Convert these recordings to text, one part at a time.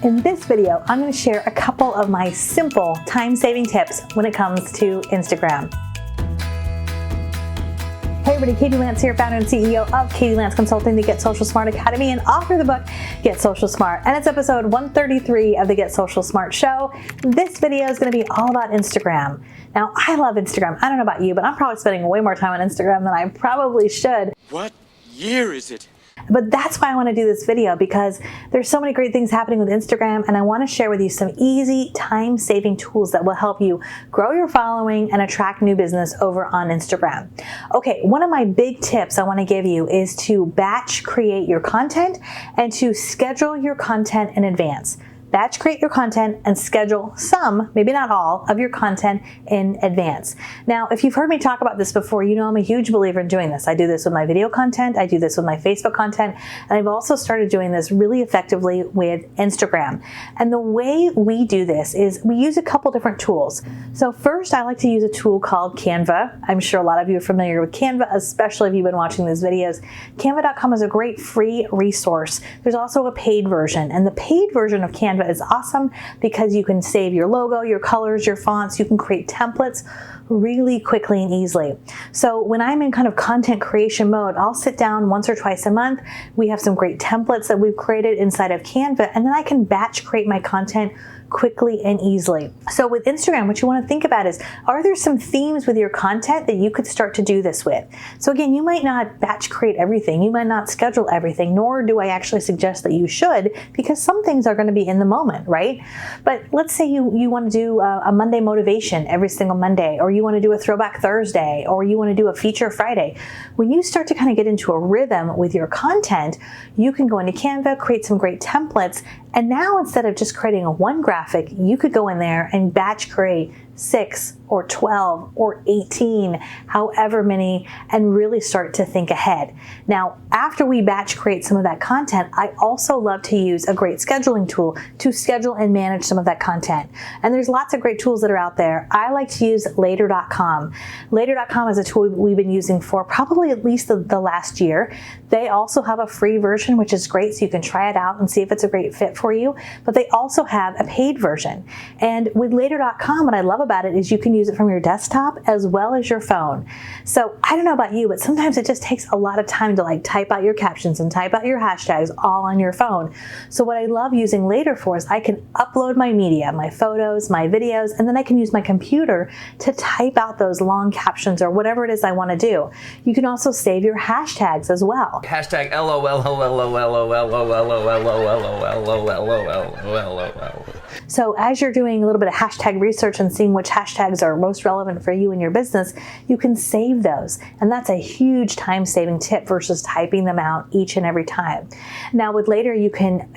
In this video, I'm going to share a couple of my simple time-saving tips when it comes to Instagram. Hey everybody, Katie Lance here, founder and CEO of Katie Lance Consulting, the Get Social Smart Academy, and author of the book, Get Social Smart. And it's episode 133 of the Get Social Smart show. This video is going to be all about Instagram. Now, I love Instagram. I don't know about you, but I'm probably spending way more time on Instagram than I probably should. What year is it? But that's why I want to do this video, because there's so many great things happening with Instagram, and I want to share with you some easy time-saving tools that will help you grow your following and attract new business over on Instagram. Okay, one of my big tips I want to give you is to batch create your content and to schedule your content in advance. Batch create your content and schedule some, maybe not all, of your content in advance. Now, if you've heard me talk about this before, you know I'm a huge believer in doing this. I do this with my video content, I do this with my Facebook content, and I've also started doing this really effectively with Instagram. And the way we do this is we use a couple different tools. So first, I like to use a tool called Canva. I'm sure a lot of you are familiar with Canva, especially if you've been watching these videos. Canva.com is a great free resource. There's also a paid version, and the paid version of Canva is awesome because you can save your logo, your colors, your fonts. You can create templates really quickly and easily. So when I'm in kind of content creation mode, I'll sit down once or twice a month. We have some great templates that we've created inside of Canva, and then I can batch create my content quickly and easily. So with Instagram, what you want to think about is, are there some themes with your content that you could start to do this with? So again, you might not batch create everything, you might not schedule everything, nor do I actually suggest that you should, because some things are going to be in the moment, right? But let's say you want to do a Monday motivation every single Monday, or you want to do a throwback Thursday, or you want to do a feature Friday. When you start to kind of get into a rhythm with your content, you can go into Canva, create some great templates, and now instead of just creating a one graphic, you could go in there and batch create 6 or 12 or 18, however many, and really start to think ahead. Now, after we batch create some of that content, I also love to use a great scheduling tool to schedule and manage some of that content. And there's lots of great tools that are out there. I like to use Later.com. Later.com is a tool we've been using for probably at least the last year. They also have a free version, which is great, so you can try it out and see if it's a great fit for you. But they also have a paid version. And with Later.com, what I love about it is you can use it from your desktop as well as your phone. So I don't know about you, but sometimes it just takes a lot of time to like type out your captions and type out your hashtags all on your phone. So what I love using Later for is I can upload my media, my photos, my videos, and then I can use my computer to type out those long captions or whatever it is I want to do. You can also save your hashtags as well. Hashtag LOL. So as you're doing a little bit of hashtag research and seeing which hashtags are most relevant for you and your business, you can save those. And that's a huge time-saving tip versus typing them out each and every time. Now with Later, you can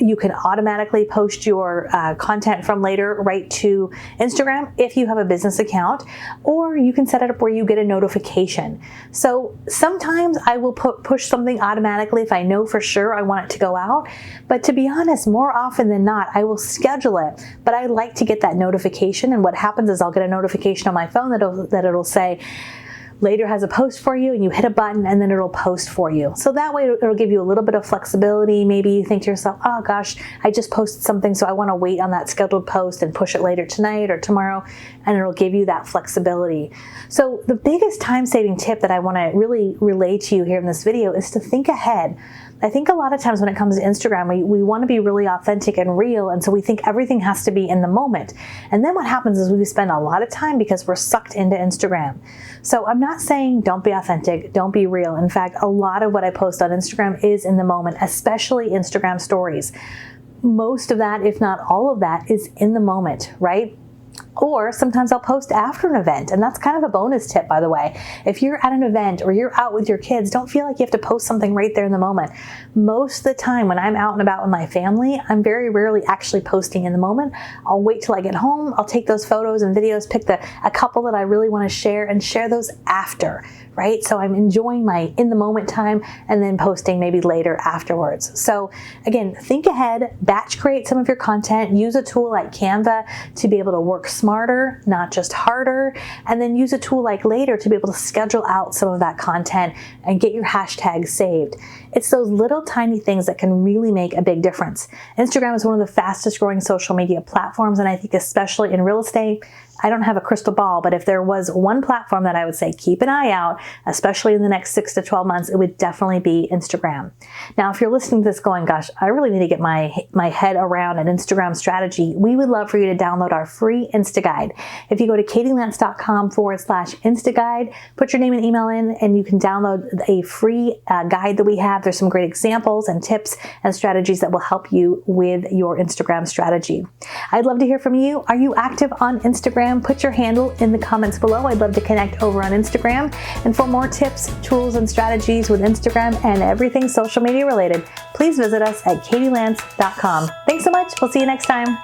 automatically post your content from Later right to Instagram if you have a business account, or you can set it up where you get a notification. So sometimes I will push something automatically if I know for sure I want it to go out. But to be honest, more often than not, I will schedule it. But I like to get that notification, and what happens is I'll get a notification on my phone that it'll say, Later has a post for you, and you hit a button and then it'll post for you. So that way it'll give you a little bit of flexibility. Maybe you think to yourself, oh gosh, I just posted something, so I want to wait on that scheduled post and push it later tonight or tomorrow, and it'll give you that flexibility. So the biggest time-saving tip that I want to really relay to you here in this video is to think ahead. I think a lot of times when it comes to Instagram, we want to be really authentic and real, and so we think everything has to be in the moment. And then what happens is we spend a lot of time because we're sucked into Instagram. So I'm not saying don't be authentic, don't be real. In fact, a lot of what I post on Instagram is in the moment, especially Instagram stories. Most of that, if not all of that, is in the moment, right? Or sometimes I'll post after an event, and that's kind of a bonus tip, by the way. If you're at an event or you're out with your kids, don't feel like you have to post something right there in the moment. Most of the time when I'm out and about with my family, I'm very rarely actually posting in the moment. I'll wait till I get home. I'll take those photos and videos, pick a couple that I really want to share, and share those after, right? So I'm enjoying my in the moment time and then posting maybe later afterwards. So again, think ahead, batch create some of your content, use a tool like Canva to be able to work smarter, not just harder, and then use a tool like Later to be able to schedule out some of that content and get your hashtags saved. It's those little tiny things that can really make a big difference. Instagram is one of the fastest growing social media platforms, and I think especially in real estate, I don't have a crystal ball, but if there was one platform that I would say keep an eye out, especially in the next 6 to 12 months, it would definitely be Instagram. Now, if you're listening to this going, gosh, I really need to get my head around an Instagram strategy, we would love for you to download our free Insta Guide. If you go to katielance.com/Insta Guide, put your name and email in, and you can download a free guide that we have. There's some great examples and tips and strategies that will help you with your Instagram strategy. I'd love to hear from you. Are you active on Instagram? Put your handle in the comments below. I'd love to connect over on Instagram. And for more tips, tools, and strategies with Instagram and everything social media related, please visit us at katielance.com. Thanks so much. We'll see you next time.